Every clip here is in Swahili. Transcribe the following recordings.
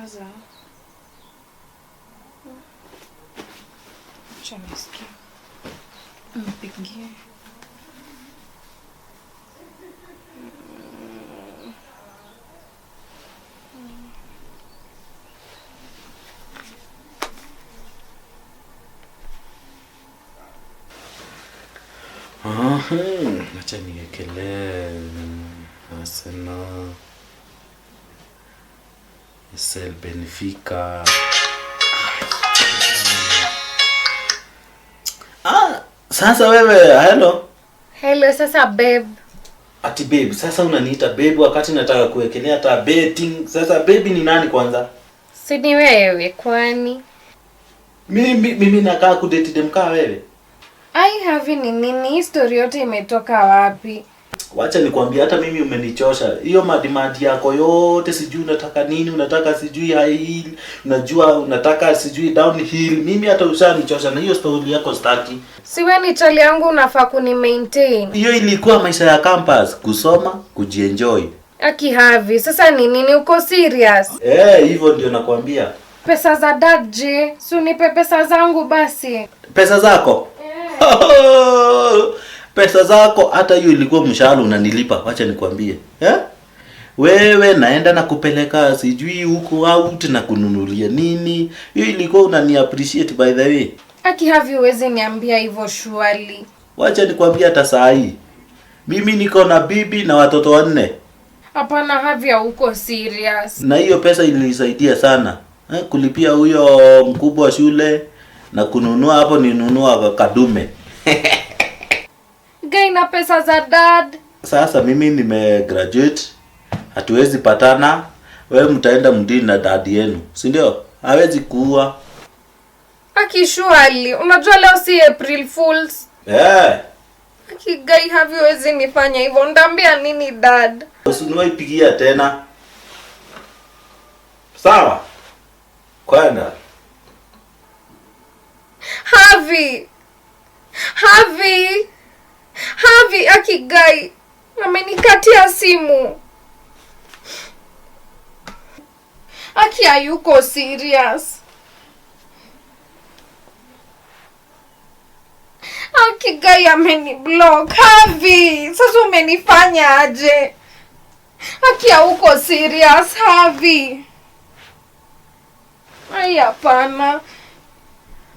Nyamaza. Acha nisikie. Mpigie. Acha niekelee Arsenal SL Benfica. Sasa wewe, hello Sasa babe. Ati babe, sasa unaniita babe wakati nataka kuwekelea hata betting. Sasa baby ni nani kwanza? Si ni wewe kwani? Mimi nakaa kudate dem kama wewe. I have nini? History yote imetoka wapi? Wacha nikwambie, hata mimi umenichosha. Hiyo madimadi yako yote, sijui unataka nini, unataka sijui high heel, unajua unataka sijui downhill. Mimi hata ushanichosha na hiyo story yako staki. Si wewe ni chali yangu, unafaa kuni maintain. Hiyo ilikuwa maisha ya campus, kusoma, kujienjoy. Aki Havi, sasa ni nini, uko serious? Hivyo ndio nakwambia. Pesa za dad je? Si unipe pesa zangu basi. Pesa zako? Pesa zako, hata hiyo ilikuwa mshahara unanilipa, wacha nikwambie. Wewe naenda na kupeleka sijui huko out na kununulia nini. Hiyo ilikuwa unani appreciate by the way. Aki Havi, uweze niambia hivyo surely. Wacha nikwambie hata saa hii. Mimi niko na bibi na watoto 4. Hapana Havi, uko serious. Na hiyo pesa ilinisaidia sana. Kulipia huyo mkubwa wa shule na kununua hapo ninunua kadume. Gaina pesa za dad. Sasa mimi nimegraduate. Hatuwezi patana. Wewe mtaenda mdini na dad yenu. Si ndio? Hawezi kuua. Aki surely, unajua leo si April Fools. Aki Gai Havi, wezi nifanya hivyo. Ndambia nini dad? Usinuai pigia tena. Sawa? Kwenda. Havi, Aki Gai amenikatia simu. Aki hayuko serious. Aki Gai ameniblock. Havi, sasa umenifanya aje? Aki hayuko serious Havi. Ai hapana.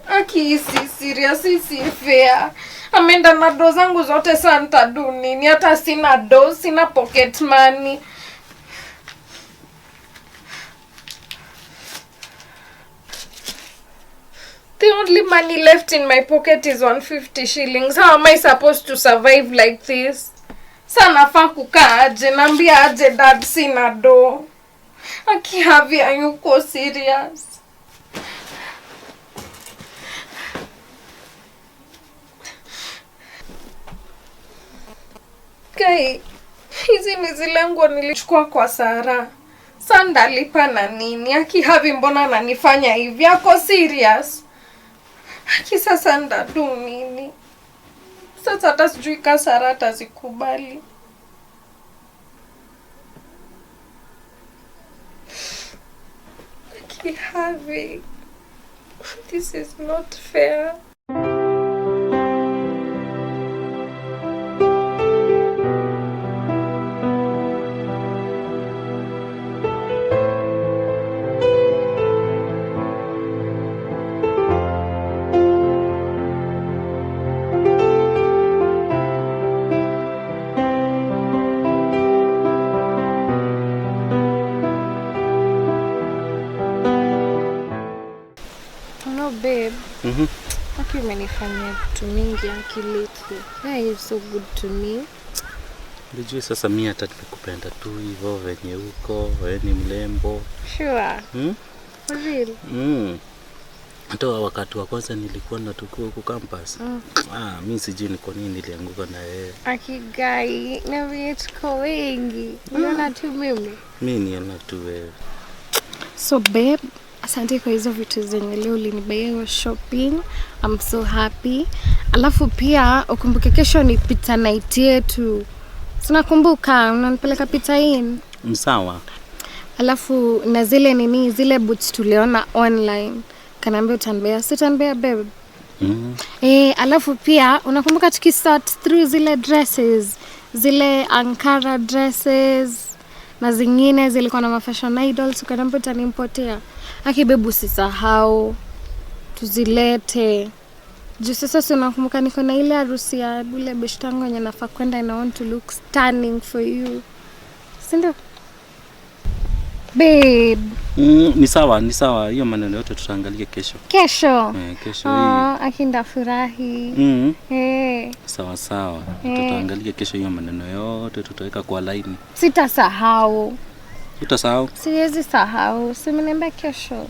Aki isi serious, isi fair. Amenda na do zangu zote, santa do nini? Hata sina do, sina pocket money. The only money left in my pocket is 150 shillings. How am I supposed to survive like this? Sana nafaa kukaa aje? Naambia aje dad sina do. Aki Havi, hayuko serious. Kai, hizi ni zile nguo nilichukua kwa Sara. Sanda lipa na nini? Aki Havi, mbona ananifanya hivi? Ako serious? Aki sasa ndadu nini? Sasa hata sijui ka Sara atazikubali. Aki Havi, this is not fair. Babe. Aki umenifanyia vitu mingi lately. Yeah, you're so good to me. Unajua sasa mimi hata nimekupenda tu hivyo venye uko, wewe ni mlembo. Sure. For real? Hata wakati wa kwanza nilikuwa na tukio huko campus. Mimi sijui ni kwa nini nilianguka na yeye. Aki Gai, na vile tuko wengi. Unaona tu mimi. Mimi niona tu wewe. So babe, asante kwa hizo vitu zenye leo ulinibuy shopping. I'm so happy. Alafu pia ukumbuke kesho ni pizza night yetu. Sinakumbuka unanipeleka pizza in. Msawa. Alafu na zile boots tuliona online. Kanaambia utanibea, si utanibea babe. Alafu pia unakumbuka tukisort through zile dresses, zile Ankara dresses na zingine zilikuwa na fashion idols, ukaniambia utanimpotea. Aki babe usisahau. Tuzilete. Juu sasa unakumbuka niko na ile harusi ya ule beshtangu yenye nafaa kwenda and I want to look stunning for you. Sindio? Babe. Ni sawa. Hiyo maneno yote tutaangalia kesho. Kesho? Kesho hii. Akinda furahi. Sawa. Tutaangalia kesho hiyo maneno yote tutaweka kwa line. Sitasahau. Utasahau? Siwezi sahau. Simeniambia kesho.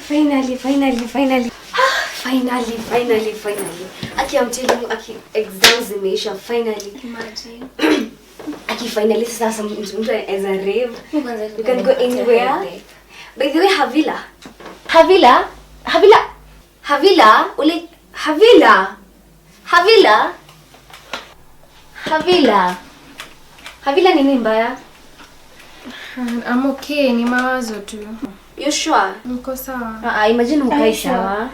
Finally. Aki, I'm telling you, Aki, exams zimeisha finally. Imagine. Aki, finally sasa mtu as a rave. You can go anywhere. By the way, Havila. Havila nini mbaya? I'm okay, ni mawazo tu. You sure? Niko sawa. Imagine ukai sawa.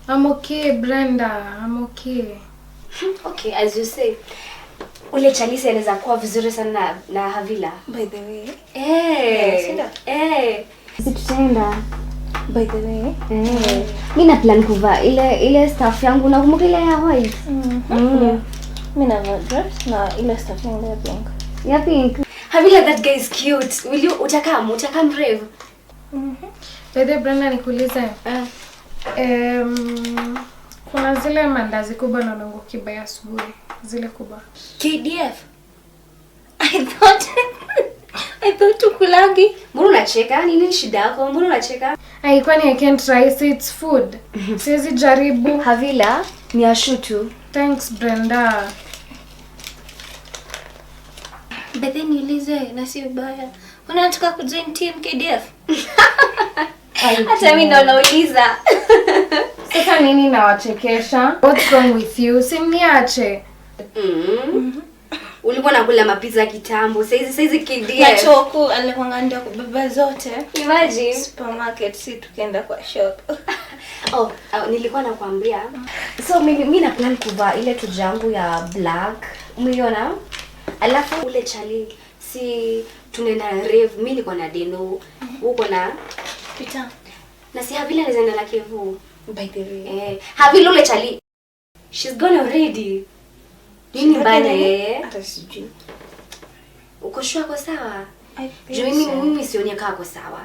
I'm okay, Brenda. I'm okay. Okay, as you say. Ule Chalisi anaweza kuwa vizuri sana na Havila. By the way. Tutaenda. By the way. Mimi na plan kuvaa ile stuff yangu, nakumbuka ile ya white. Mimi na dress na ile stuff yangu ya pink. Ya pink. Havila, that guy is cute. Will you utakam brave? Bede Brenda, nikuulize. Kuna zile mandazi kubwa na nongo kibaya asubuhi. Zile kubwa. KDF. I thought tukulangi. Mbona unacheka? Nini shida yako? Mbona unacheka? Kwani I can't try it, it's food. Siwezi jaribu. Havila, ni ashutu. Thanks Brenda. But then niulize na si ubaya. Unataka kujoin team KDF? Hata mimi ndo nauliza. Sasa nini nawachekesha? What's wrong with you? Simniache. Ulikuwa nakula mapizza kitambo. Saizi KDF. Na choku alikuwa ndio kubeba zote. Imagine Supermarket si tukienda kwa shop. Nilikuwa nakwambia. So mimi na plan kuvaa ile tujangu ya black. Umeona? Alafu ule chali si tunaenda rave. Mimi niko na Deno. Uko na Peter. na si Havila anaenda na Kevu. By the way. Havila ule chali. She's gone already. Nini bana yeye? Hata sijui. Uko sure kwa sawa? I think Mimi sioni kama kwa sawa.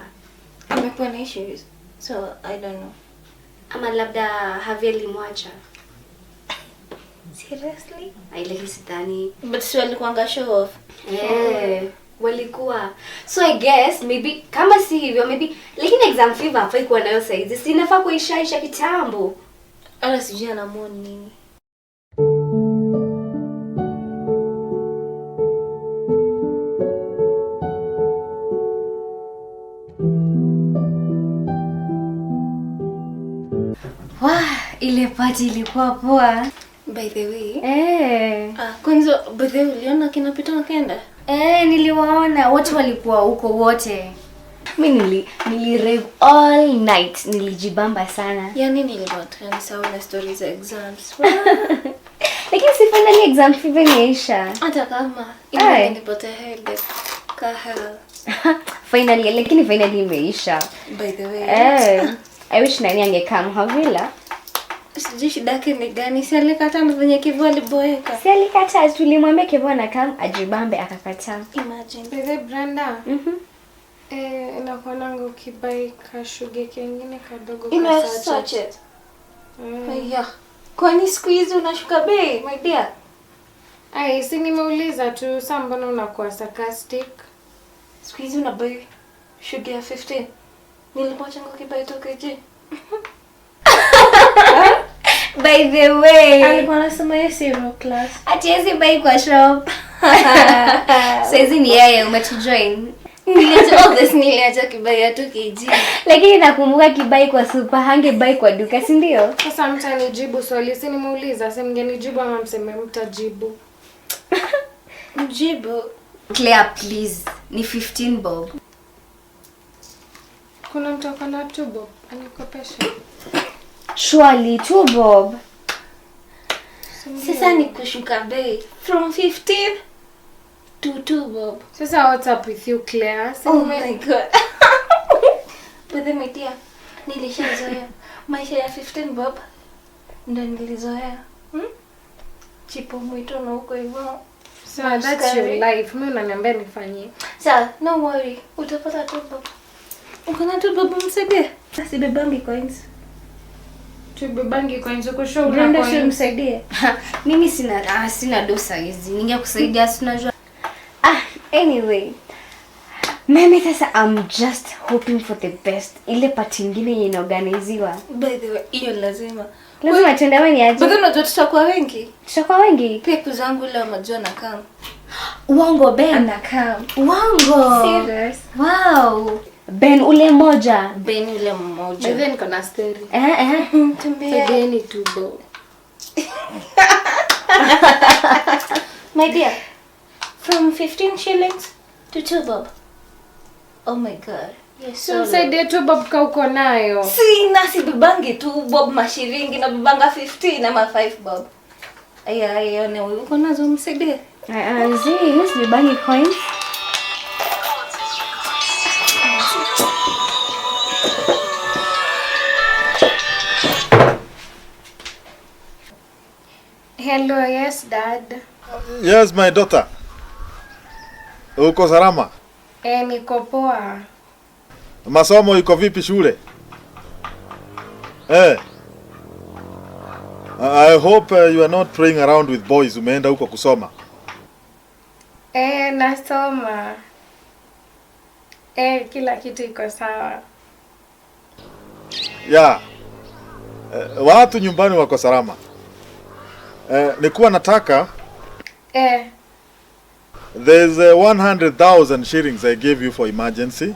amekuwa na issues. So I don't know. Ama labda Havila limwacha. Seriously? Ile sidhani. But si walikuanga show off. Walikuwa. So I guess maybe kama si hivyo maybe lakini exam fever hafai kuwa nayo saizi. Si inafaa kuishaisha kitambo. Hata sijui anamwona nini. Ile party ilikuwa poa. By the way. Kwanza By the way, uliona kina Peter wakaenda? Niliwaona wote walikuwa huko wote. Mimi nili all night, nilijibamba sana. Yani nilikuwa nisahau na stories za exams. Lakini si finally exam fever imeisha. Hata kama nilipotea headache kahel. Finally imeisha. By the way. I wish nani angekam Havila. Sijui shida yake ni gani? Si alikata na venye Kevu aliboeka. Si alikata, tulimwambia Kevu anakam ajibambe akakataa. Imagine. Bebe Brenda. Inakuonanga ukibai kashuge kengine kadogo Ina sachet. Yeah. Kwani siku hizi unashuka bei, my dear? Ai, si nimeuliza tu, saa mbona unakuwa sarcastic? Siku hizi unabai sugar ya 15. Nilipochango kibai toke je. By the way, Alikuwa anasema yeye zero class. atiezi bai kwa shop. Saizi ni yeye umetujoin. Niliacha kibai ya 2 kg. Lakini nakumbuka kibai kwa super, hangebai kwa duka, si ndio? Sasa mtanijibu swali, si nimeuliza, si mngenijibu ama mseme mtajibu. Mjibu. Claire, please. Ni 15 bob. Kuna mtu akona 2 bob, anikopesha. Surely 2 bob. Sasa ni kushuka bei from 15 to 2 bob. Sasa what's up with you, Claire? Oh my god. But then my dear, nilishazoea. Maisha ya 15 bob ndo nilizoea. Chipo mwito na huko hivyo. So that's your life. Mimi unaniambia nifanyie. Sawa, no worry. Utapata 2 bob. Ukona 2 bob msaidie. Sibebangi coins. Tubebangi coins uko show Brenda una coins. msaidie. Mimi sina dosa hizi. Ningekusaidia sinajua. Anyway. Mimi sasa I'm just hoping for the best. Ile party nyingine yenye inaorganiziwa. By the way, hiyo lazima. Lazima tuende wewe ni aje? Bado unajua tutakuwa wengi. Tutakuwa wengi. Pia kuzangu leo unajua na kama. Uongo Ben. Na kama. Uongo. Serious. Wow. Ben ule moja. Ben yule mmoja. Then niko na story. Tumbia. Again 2 bob. My dear, from 15 shillings to 2 bob. Oh my god. Yes, So msaidie 2 bob ka uko nayo. si bibangi 2 bob mashiringi na bibanga 15 ama 5 bob. Aya, ne uko nazo msaidie. Mimi sibangi coins. Hello, yes dad. Yes, my daughter. Uko salama? Niko poa. Masomo iko vipi shule? I hope you are not playing around with boys. Umeenda huko kusoma. Nasoma. Kila kitu iko sawa. Yeah. Watu nyumbani wako salama. Nikuwa nataka there's 100,000 shillings I gave you for emergency.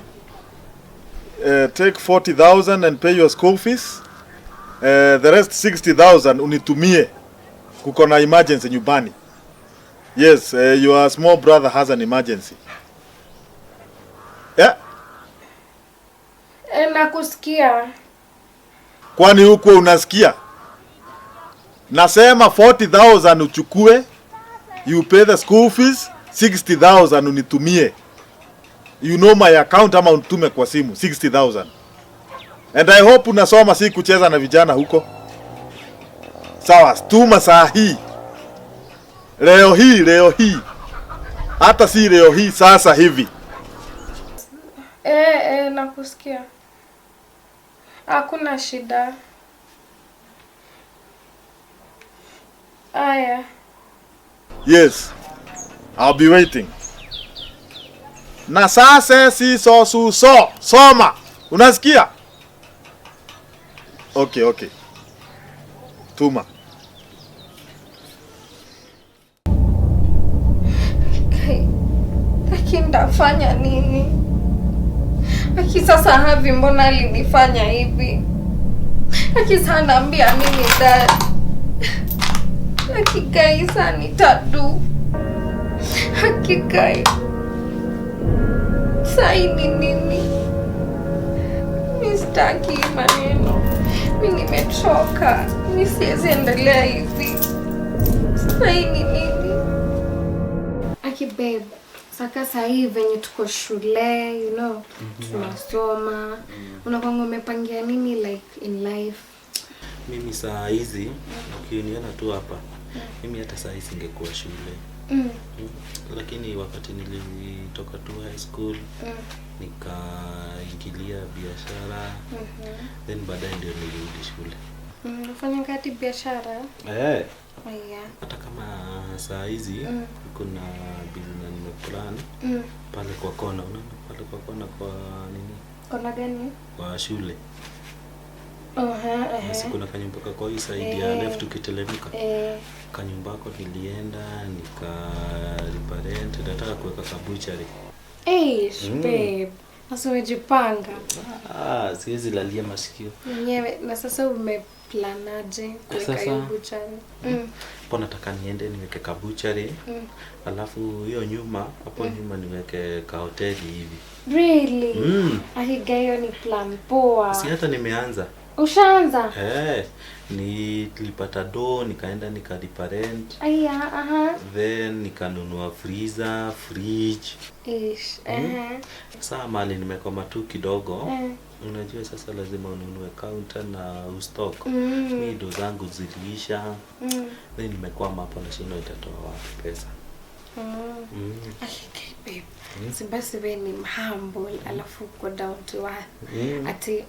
Take 40,000 and pay your school fees. The rest 60,000 unitumie. Kuko na emergency nyumbani. Yes, your small brother has an emergency. Yeah? Nakusikia. Kwani huko unasikia? Nasema 40,000 uchukue, you pay the school fees, 60,000 unitumie. You know my account ama unitume kwa simu, 60,000. And I hope unasoma si kucheza na vijana huko. Sawa, tuma saa hii. Leo hii. Hata si leo hii, sasa hivi. Nakusikia. Hakuna shida. Aya. Yes. I'll be waiting. Na sasa si soma. Unasikia? Okay. Tuma. Lakini ndafanya nini? Aki sasa Havi mbona alinifanya hivi? Aki sasa naambia nini dad? Aki Gaisa nitadu. Aki Gai. Saini nini? Mistaki maneno. Mimi nimechoka. Mimi siwezi endelea hivi. Saini nini? Aki babe. Saka saa hii venye tuko shule, you know, tunasoma. Unakwanga umepangia nini like in life? Mimi saa hizi ukiniona tu hapa, mimi hata saa hizi singekuwa shule. Lakini wakati nilitoka tu high school, nikaingilia biashara. Then baadaye ndio nilirudi shule. Unafanya kati biashara? Hata kama saa hizi kuna business nimeplan pale kwa kona, unaona pale kwa kona kwa nini? Kona gani? Kwa shule. Kuna kanyumba kwa hii side ya left ukitelemka. Kanyumbako nilienda nikalipa rent, nataka kuweka kabuchari. Babe. Sasa umejipanga. Siwezi lalia masikio. Mwenyewe na sasa umeplanaje kuweka hiyo buchari? Hapo nataka niende niweke kabuchari. Alafu hiyo nyuma, hapo nyuma niweke ka hoteli hivi. Really? Hiyo ni plan poa. Si hata nimeanza. Ushaanza? Nilipata do, nikaenda nikalipa rent. Then nikanunua freezer, fridge. Sasa mali nimekoma tu kidogo. Unajua sasa lazima ununue counter na ustock. Mimi ndo zangu ziliisha. Then nimekwama hapo na shino itatoa wapi pesa. Babe. Si basi wewe ni humble alafu go down to earth. Ati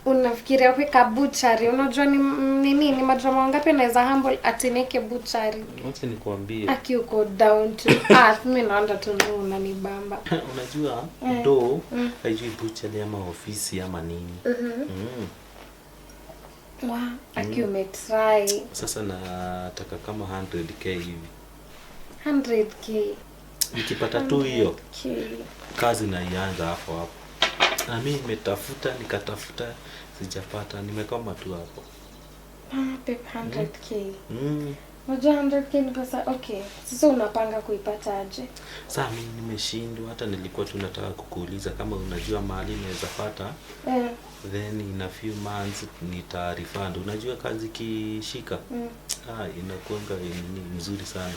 unafikiria kuweka butchery, unajua ni madrama wangapi naweza humble ati neke butchery. Wacha nikwambie. Aki uko down to earth, mimi naenda tu unanibamba. Unajua do haijui butchery ama ofisi ama nini. Aki umetry. Sasa nataka kama 100k hivi. 100k. Nikipata tu hiyo kazi na ianza hapo. Na mimi nimetafuta nikatafuta sijapata, nimekoma tu hapo. Babe, 100k. Unajua 100k ni pesa. Okay. Sasa unapanga kuipata aje? Sasa mimi nimeshindwa, hata nilikuwa tu nataka kukuuliza kama unajua mahali naweza pata. Then in a few months nitarefund. Unajua kazi kishika. Inakuanga ni mzuri sana.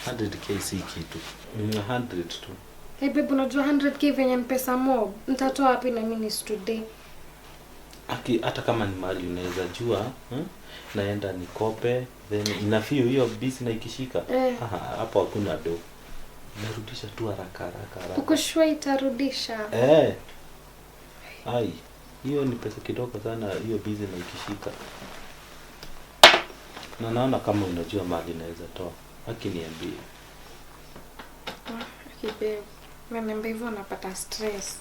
100k si kitu. 100 tu. Hey babe, unajua 100k venye mpesa mob. Nitatoa wapi na mimi today? Hata kama ni mali unaweza jua, naenda nikope, then inafiu hiyo business ikishika. Hapo hakuna do. Narudisha tu haraka. Uko sure itarudisha? Hiyo ni pesa kidogo sana hiyo business ikishika. Na naona kama unajua mali naweza toa. Niambie. Babe. Mimi hivyo napata stress.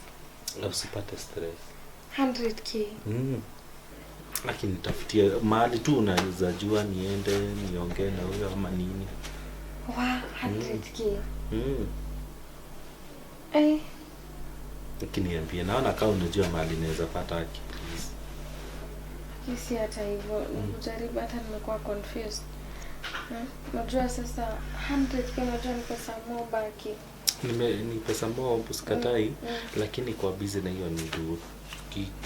Usipate stress. 100k. Lakini nitafutia mahali tu unaweza jua niende niongee na huyo ama nini. 100k. Niambie, naona kama unajua mahali naweza pata haki please. Kisi hata hivyo, nikujaribu hata nimekuwa confused. Unajua sasa 100k unajua ni pesa mob baki. Ni pesa mob sikatai, lakini kwa busy na hiyo ni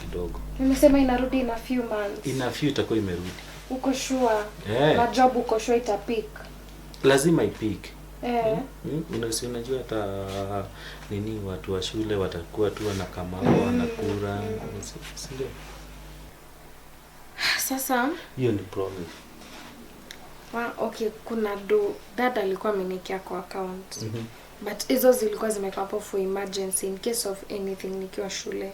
kidogo. Nimesema inarudi in a few months. In a few itakuwa imerudi. Uko sure? Na job uko sure itapick? Lazima ipik. Unajua hata nini watu wa shule watakuwa tu wanakamao wanakura, sio? Sasa hiyo ni promise. Okay, kuna dada alikuwa ameniwekea kwa account. But hizo zilikuwa zimewekwa hapo for emergency in case of anything nikiwa shule.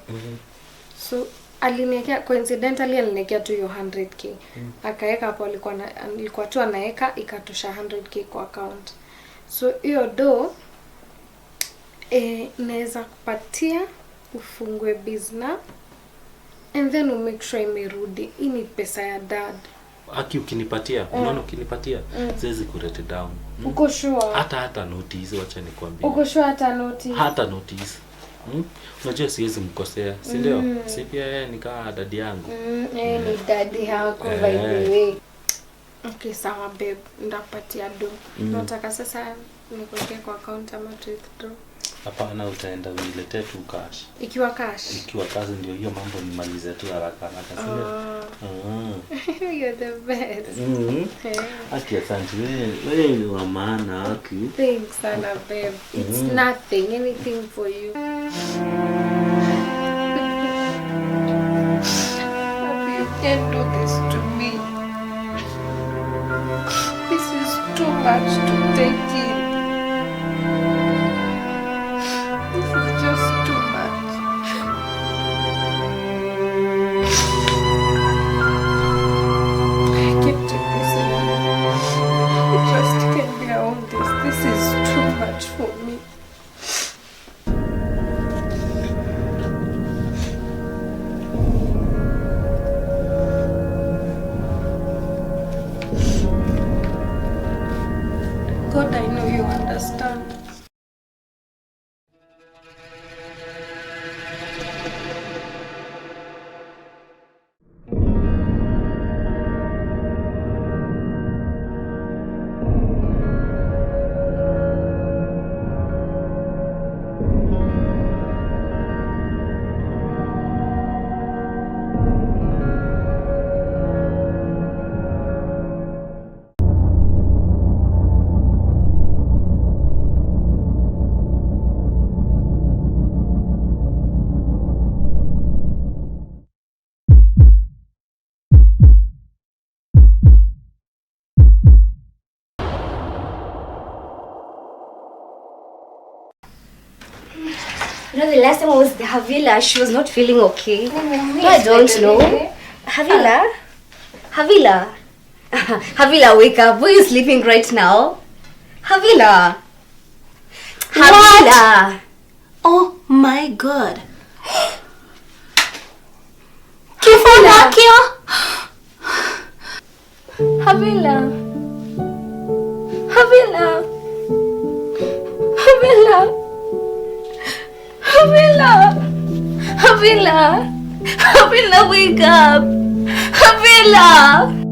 So aliniwekea, coincidentally aliniwekea tu hiyo 100k. Akaweka hapo, alikuwa tu anaweka ikatosha 100k kwa account. So hiyo naweza kupatia ufungue business and then make sure imerudi. Hii ni pesa ya dad. Aki ukinipatia, unaona ukinipatia, siwezi kurete down. Uko sure? Hata notice, wacha nikwambie. Uko sure hata notice? Hata notice. Unajua siwezi mkosea, si ndio? Si pia yeye ni kama dadi yangu. Ni dadi yako by the way. Okay, sawa babe, ndakupatia do. Nataka sasa nikuwekea kwa account ama to withdraw? Hapana, utaenda uniletee tu cash. Ikiwa cash? Ikiwa cash ndio hiyo mambo nimalize tu haraka. You're the best. Aki asante, wewe ni wa maana Aki. Thanks sana babe. It's nothing, anything for you. You can't do this to me. This is too much to take in. This is just too much. I can't take this anymore. I just can't bear all this. This is too much for me. God, I know you understand. You know, the last time I was with Havila, she was not feeling okay. I don't know. Havila? Havila, wake up. Why are you sleeping right now? Havila! Havila! Oh my God. Havila. Havila, wake up! Havila!